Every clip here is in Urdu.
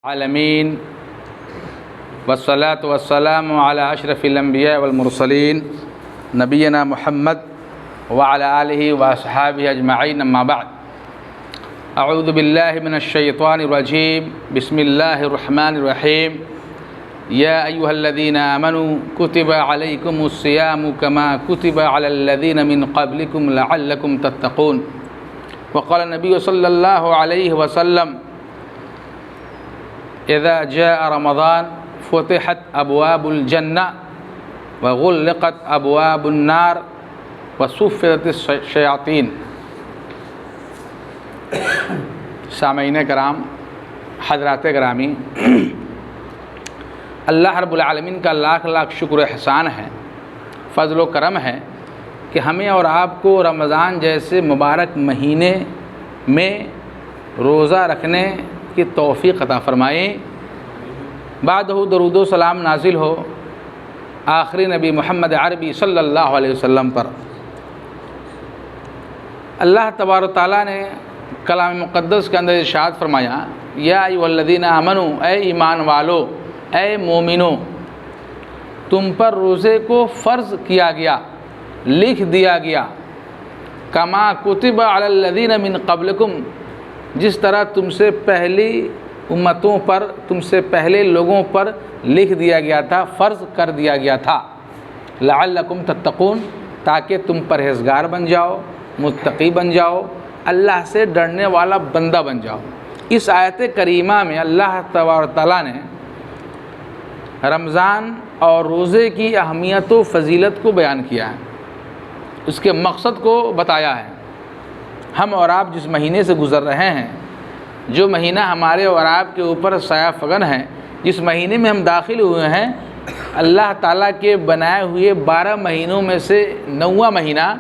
العالمین والصلاة والسلام علی اشرف الانبیاء والمرسلین نبینا محمد وعلی آلہ واصحابہ اجمعین اما بعد اعوذ باللہ من الشیطان الرجیم بسم اللہ الرحمن الرحیم یا ایہا الذین آمنوا کتب علیکم الصیام کما کتب علی الذین من قبلکم لعلکم تتقون وقال النبی صلی اللہ علیہ وسلم اذا جاء رمضان فتحت ابواب الجنہ وغلقت ابواب النار وصفدت الشیاطین۔ سامعین کرام، حضرات گرامی، اللہ رب العالمین کا لاکھ لاکھ شکر و احسان ہے، فضل و کرم ہے کہ ہمیں اور آپ کو رمضان جیسے مبارک مہینے میں روزہ رکھنے کی توفیق عطا فرمائے۔ بعدہ درود و سلام نازل ہو آخری نبی محمد عربی صلی اللہ علیہ وسلم پر۔ اللہ تبارک و تعالیٰ نے کلام مقدس کے اندر ارشاد فرمایا، یا ایھا الذین آمنوا، اے ایمان والو، اے مومنو، تم پر روزے کو فرض کیا گیا، لکھ دیا گیا، کما کتب علی الذین من قبلکم، جس طرح تم سے پہلی امتوں پر، تم سے پہلے لوگوں پر لکھ دیا گیا تھا، فرض کر دیا گیا تھا، لعلکم تتقون، تاکہ تم پرہیزگار بن جاؤ، متقی بن جاؤ، اللہ سے ڈرنے والا بندہ بن جاؤ۔ اس آیت کریمہ میں اللہ تبارک تعالیٰ نے رمضان اور روزے کی اہمیت و فضیلت کو بیان کیا ہے، اس کے مقصد کو بتایا ہے۔ ہم اور آپ جس مہینے سے گزر رہے ہیں، جو مہینہ ہمارے اور آپ کے اوپر سایہ فگن ہے، جس مہینے میں ہم داخل ہوئے ہیں، اللہ تعالیٰ کے بنائے ہوئے 12 مہینوں میں سے 9واں مہینہ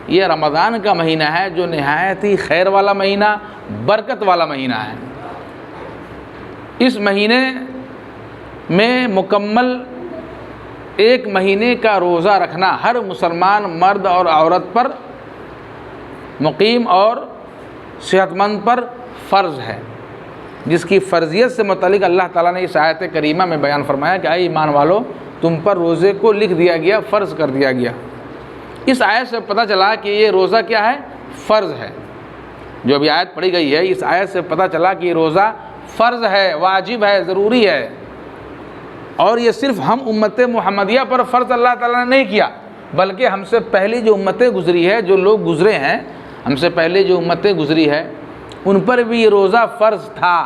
یہ رمضان کا مہینہ ہے، جو نہایت ہی خیر والا مہینہ، برکت والا مہینہ ہے۔ اس مہینے میں مکمل ایک مہینے کا روزہ رکھنا ہر مسلمان مرد اور عورت پر، مقیم اور صحت مند پر فرض ہے، جس کی فرضیت سے متعلق اللہ تعالیٰ نے اس آیت کریمہ میں بیان فرمایا کہ اے ایمان والو، تم پر روزے کو لکھ دیا گیا، فرض کر دیا گیا۔ اس آیت سے پتہ چلا کہ یہ روزہ کیا ہے؟ فرض ہے۔ جو ابھی آیت پڑھی گئی ہے، اس آیت سے پتہ چلا کہ یہ روزہ فرض ہے، واجب ہے، ضروری ہے، اور یہ صرف ہم امت محمدیہ پر فرض اللہ تعالیٰ نے نہیں کیا، بلکہ ہم سے پہلی جو امتیں گزری ہے، جو لوگ گزرے ہیں ہم سے پہلے جو امتیں گزری ہے، ان پر بھی یہ روزہ فرض تھا۔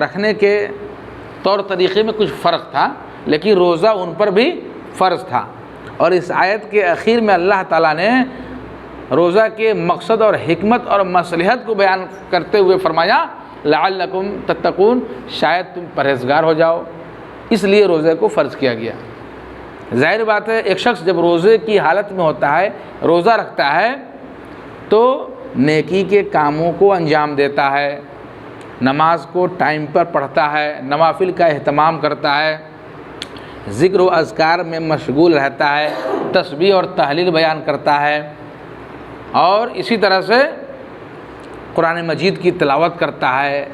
رکھنے کے طور طریقے میں کچھ فرق تھا، لیکن روزہ ان پر بھی فرض تھا۔ اور اس آیت کے اخیر میں اللہ تعالیٰ نے روزہ کے مقصد اور حکمت اور مصلحت کو بیان کرتے ہوئے فرمایا، لعلکم تتقون، شاید تم پرہیزگار ہو جاؤ، اس لیے روزے کو فرض کیا گیا۔ ظاہر بات ہے، ایک شخص جب روزے کی حالت میں ہوتا ہے، روزہ رکھتا ہے، تو نیکی کے کاموں کو انجام دیتا ہے، نماز کو ٹائم پر پڑھتا ہے، نوافل کا اہتمام کرتا ہے، ذکر و اذکار میں مشغول رہتا ہے، تسبیح اور تحلیل بیان کرتا ہے، اور اسی طرح سے قرآن مجید کی تلاوت کرتا ہے،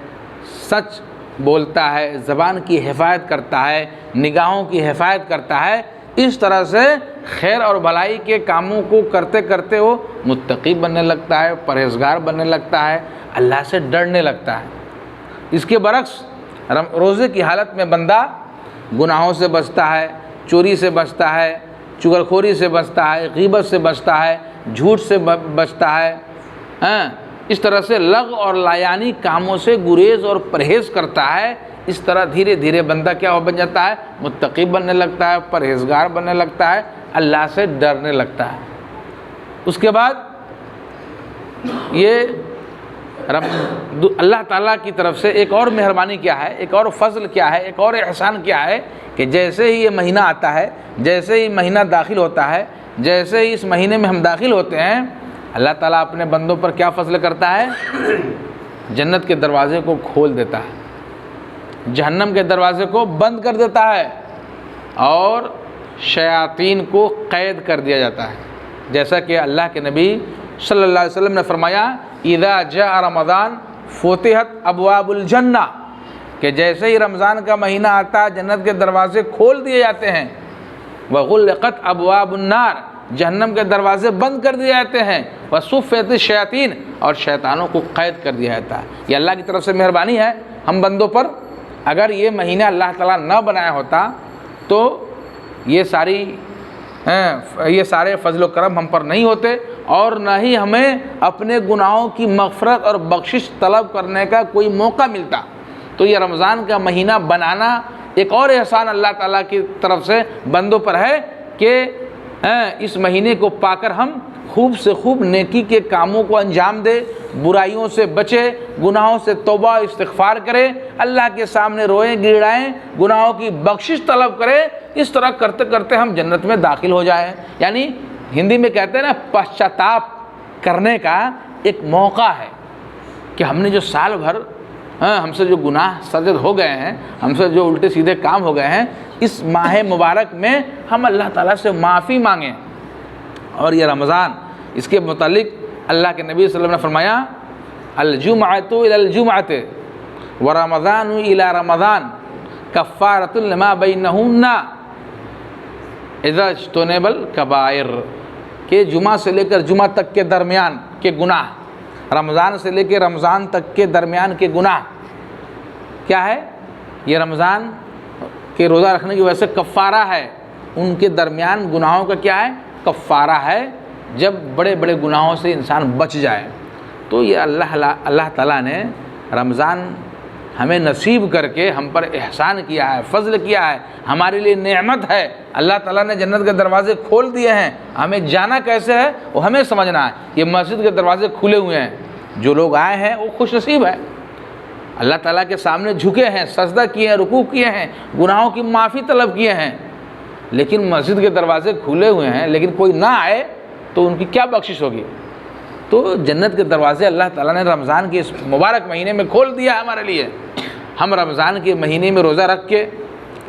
سچ بولتا ہے، زبان کی حفاظت کرتا ہے، نگاہوں کی حفاظت کرتا ہے۔ اس طرح سے خیر اور بھلائی کے کاموں کو کرتے کرتے وہ متقی بننے لگتا ہے، پرہیزگار بننے لگتا ہے، اللہ سے ڈرنے لگتا ہے۔ اس کے برعکس روزے کی حالت میں بندہ گناہوں سے بچتا ہے، چوری سے بچتا ہے، چغلخوری سے بچتا ہے، غیبت سے بچتا ہے، جھوٹ سے بچتا ہے، اس طرح سے لغو اور لایانی کاموں سے گریز اور پرہیز کرتا ہے۔ اس طرح دھیرے دھیرے بندہ کیا بن جاتا ہے؟ متقی بننے لگتا ہے، پرہیزگار بننے لگتا ہے، اللہ سے ڈرنے لگتا ہے۔ اس کے بعد یہ اللہ تعالیٰ کی طرف سے ایک اور مہربانی کیا ہے، ایک اور فضل کیا ہے، ایک اور احسان کیا ہے کہ جیسے ہی یہ مہینہ آتا ہے، جیسے ہی مہینہ داخل ہوتا ہے، جیسے ہی اس مہینے میں ہم داخل ہوتے ہیں، اللہ تعالیٰ اپنے بندوں پر کیا فضل کرتا ہے؟ جنت کے دروازے کو کھول دیتا ہے، جہنم کے دروازے کو بند کر دیتا ہے، اور شیاطین کو قید کر دیا جاتا ہے۔ جیسا کہ اللہ کے نبی صلی اللہ علیہ وسلم نے فرمایا، اذا جاء رمضان فتحت ابواب الجنہ، کہ جیسے ہی رمضان کا مہینہ آتا ہے جنت کے دروازے کھول دیے جاتے ہیں، وغلقت ابواب النار، جہنم کے دروازے بند کر دیے جاتے ہیں، وصفت الشیاطین، اور شیطانوں کو قید کر دیا جاتا ہے۔ یہ اللہ کی طرف سے مہربانی ہے ہم بندوں پر۔ اگر یہ مہینہ اللہ تعالیٰ نہ بنایا ہوتا تو یہ سارے فضل و کرم ہم پر نہیں ہوتے، اور نہ ہی ہمیں اپنے گناہوں کی مغفرت اور بخشش طلب کرنے کا کوئی موقع ملتا۔ تو یہ رمضان کا مہینہ بنانا ایک اور احسان اللہ تعالیٰ کی طرف سے بندوں پر ہے کہ اس مہینے کو پا کر ہم خوب سے خوب نیکی کے کاموں کو انجام دے، برائیوں سے بچے، گناہوں سے توبہ استغفار کرے، اللہ کے سامنے روئیں گڑائیں، گناہوں کی بخشش طلب کرے۔ اس طرح کرتے کرتے ہم جنت میں داخل ہو جائیں۔ یعنی ہندی میں کہتے ہیں نا، پشچاتاپ کرنے کا ایک موقع ہے کہ ہم نے جو سال بھر ہم سے جو گناہ سرزد ہو گئے ہیں، ہم سے جو الٹے سیدھے کام ہو گئے ہیں، اس ماہ مبارک میں ہم اللہ تعالیٰ سے معافی مانگیں۔ اور یہ رمضان، اس کے متعلق اللہ کے نبی صلی اللہ علیہ وسلم نے فرمایا، الجمعۃ الی الجمعۃ ورمضان الی رمضان کفارۃ لما بینہن اذا اجتنب الکبائر، کہ جمعہ سے لے کر جمعہ تک کے درمیان کے گناہ، رمضان سے لے کے رمضان تک کے درمیان کے گناہ کیا ہے؟ یہ رمضان کے روزہ رکھنے کی وجہ سے کفارہ ہے، ان کے درمیان گناہوں کا کیا ہے؟ کفارہ ہے، جب بڑے بڑے گناہوں سے انسان بچ جائے۔ تو یہ اللہ تعالیٰ نے رمضان ہمیں نصیب کر کے ہم پر احسان کیا ہے، فضل کیا ہے، ہمارے لیے نعمت ہے۔ اللہ تعالیٰ نے جنت کے دروازے کھول دیے ہیں، ہمیں جانا کیسے ہے وہ ہمیں سمجھنا ہے۔ یہ مسجد کے دروازے کھلے ہوئے ہیں، جو لوگ آئے ہیں وہ خوش نصیب ہے، اللہ تعالیٰ کے سامنے جھکے ہیں، سجدہ کیے ہیں، رکوع کیے ہیں، گناہوں کی معافی طلب کیے ہیں۔ لیکن مسجد کے دروازے کھلے ہوئے ہیں لیکن کوئی نہ آئے تو ان کی کیا بخشش ہوگی؟ تو جنت کے دروازے اللہ تعالیٰ نے رمضان کے اس مبارک مہینے میں کھول دیا ہے ہمارے لیے۔ ہم رمضان کے مہینے میں روزہ رکھ کے،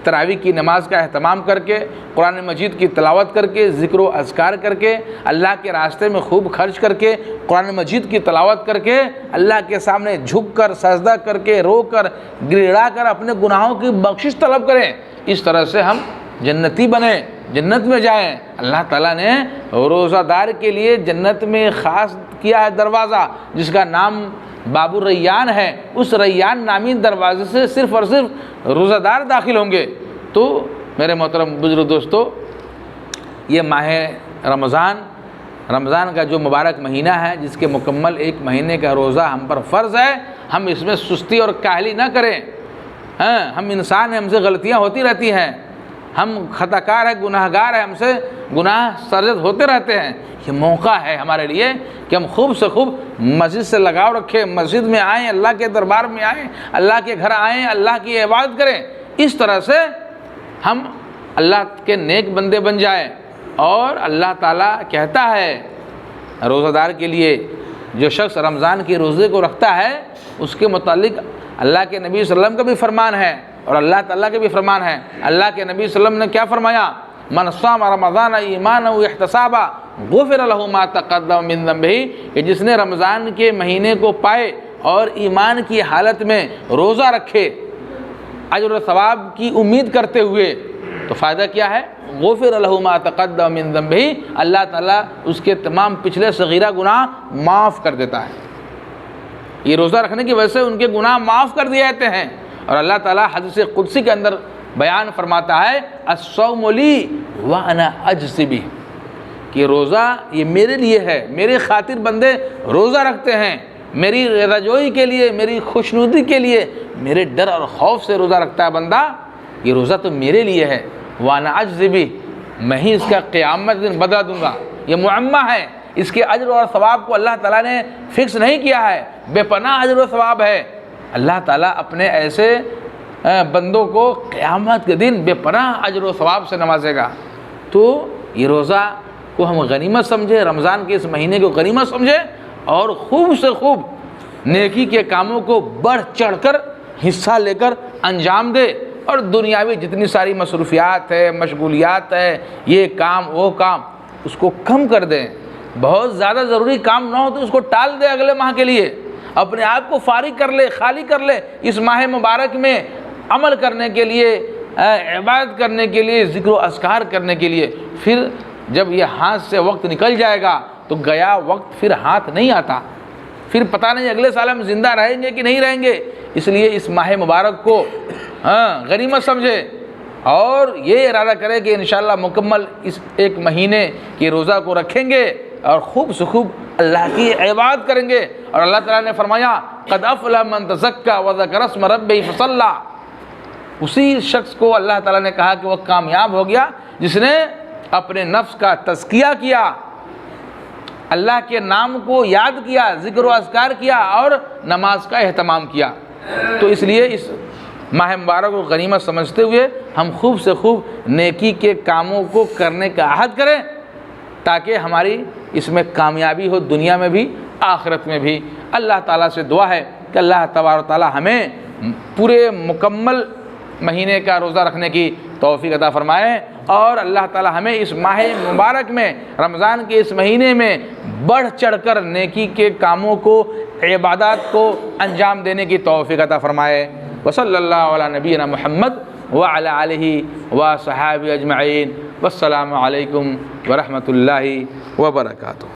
تراویح کی نماز کا اہتمام کر کے، قرآن مجید کی تلاوت کر کے، ذکر و اذکار کر کے، اللہ کے راستے میں خوب خرچ کر کے، قرآن مجید کی تلاوت کر کے، اللہ کے سامنے جھک کر، سجدہ کر کے، رو کر، گڑگڑا کر اپنے گناہوں کی بخشش طلب کریں۔ اس طرح سے ہم جنتی بنیں، جنت میں جائیں۔ اللہ تعالیٰ نے روزہ دار کے لیے جنت میں خاص کیا ہے دروازہ، جس کا نام باب الریان ہے۔ اس ریان نامی دروازے سے صرف اور صرف روزہ دار داخل ہوں گے۔ تو میرے محترم بزرگ دوستو، یہ ماہ رمضان کا جو مبارک مہینہ ہے، جس کے مکمل ایک مہینے کا روزہ ہم پر فرض ہے، ہم اس میں سستی اور کاہلی نہ کریں۔ ہم انسان ہیں، ہم سے غلطیاں ہوتی رہتی ہیں، ہم خطا کار ہیں، گناہ گار ہیں، ہم سے گناہ سرزد ہوتے رہتے ہیں۔ یہ موقع ہے ہمارے لیے کہ ہم خوب سے خوب مسجد سے لگاؤ رکھیں، مسجد میں آئیں، اللہ کے دربار میں آئیں، اللہ کے گھر آئیں، اللہ کی عبادت کریں۔ اس طرح سے ہم اللہ کے نیک بندے بن جائیں۔ اور اللہ تعالیٰ کہتا ہے روزہ دار کے لیے، جو شخص رمضان کے روزے کو رکھتا ہے، اس کے متعلق اللہ کے نبی صلی اللہ علیہ وسلم کا بھی فرمان ہے اور اللہ تعالیٰ کے بھی فرمان ہے۔ اللہ کے نبی صلی اللہ علیہ وسلم نے کیا فرمایا؟ من صام رمضان ایمانا واحتسابا غفر له ما تقدم من ذنبہ، کہ جس نے رمضان کے مہینے کو پائے اور ایمان کی حالت میں روزہ رکھے، اجر و ثواب کی امید کرتے ہوئے، تو فائدہ کیا ہے؟ غفر له ما تقدم من ذنبہ، اللہ تعالیٰ اس کے تمام پچھلے صغیرہ گناہ معاف کر دیتا ہے۔ یہ روزہ رکھنے کی وجہ سے ان کے گناہ معاف کر دیے جاتے ہیں۔ اور اللہ تعالیٰ حدیث قدسی کے اندر بیان فرماتا ہے، الصوم لی وانا اجزی بہ، کہ روزہ یہ میرے لیے ہے، میرے خاطر بندے روزہ رکھتے ہیں، میری رضا جوئی کے لیے، میری خوشنودی کے لیے، میرے ڈر اور خوف سے روزہ رکھتا ہے بندہ، یہ روزہ تو میرے لیے ہے، وانا اجزی بہ، میں ہی اس کا قیامت دن بدلہ دوں گا۔ یہ معمہ ہے، اس کے اجر اور ثواب کو اللہ تعالیٰ نے فکس نہیں کیا ہے، بے پناہ اجر و ثواب ہے۔ اللہ تعالیٰ اپنے ایسے بندوں کو قیامت کے دن بے پناہ اجر و ثواب سے نوازے گا۔ تو یہ روزہ کو ہم غنیمت سمجھے، رمضان کے اس مہینے کو غنیمت سمجھے، اور خوب سے خوب نیکی کے کاموں کو بڑھ چڑھ کر حصہ لے کر انجام دے، اور دنیاوی جتنی ساری مصروفیات ہے، مشغولیات ہے، یہ کام وہ کام، اس کو کم کر دیں۔ بہت زیادہ ضروری کام نہ ہو تو اس کو ٹال دے اگلے ماہ کے لیے۔ اپنے آپ کو فارغ کر لے، خالی کر لے اس ماہ مبارک میں عمل کرنے کے لیے، عبادت کرنے کے لیے، ذکر و اذکار کرنے کے لیے۔ پھر جب یہ ہاتھ سے وقت نکل جائے گا تو گیا وقت پھر ہاتھ نہیں آتا، پھر پتہ نہیں اگلے سال ہم زندہ رہیں گے کہ نہیں رہیں گے۔ اس لیے اس ماہ مبارک کو غنیمت سمجھے اور یہ ارادہ کرے کہ انشاءاللہ مکمل اس ایک مہینے کے روزہ کو رکھیں گے اور خوب سے خوب اللہ کی عبادت کریں گے۔ اور اللہ تعالیٰ نے فرمایا قد افلح من تزکا وذکر اسم ربہ فصلی، اسی شخص کو اللہ تعالیٰ نے کہا کہ وہ کامیاب ہو گیا جس نے اپنے نفس کا تزکیہ کیا، اللہ کے نام کو یاد کیا، ذکر و اذکار کیا اور نماز کا اہتمام کیا۔ تو اس لیے اس ماہ مبارک کو غنیمت سمجھتے ہوئے ہم خوب سے خوب نیکی کے کاموں کو کرنے کا عہد کریں تاکہ ہماری اس میں کامیابی ہو، دنیا میں بھی آخرت میں بھی۔ اللہ تعالیٰ سے دعا ہے کہ اللہ تبارک و تعالیٰ ہمیں پورے مکمل مہینے کا روزہ رکھنے کی توفیق عطا فرمائے، اور اللہ تعالیٰ ہمیں اس ماہ مبارک میں، رمضان کے اس مہینے میں بڑھ چڑھ کر نیکی کے کاموں کو، عبادات کو انجام دینے کی توفیق عطا فرمائے۔ وصلی اللہ علی نبینا محمد وعلی آلہ وصحابہ اجمعین، والسلام علیکم ورحمۃ اللہ وبرکاتہ۔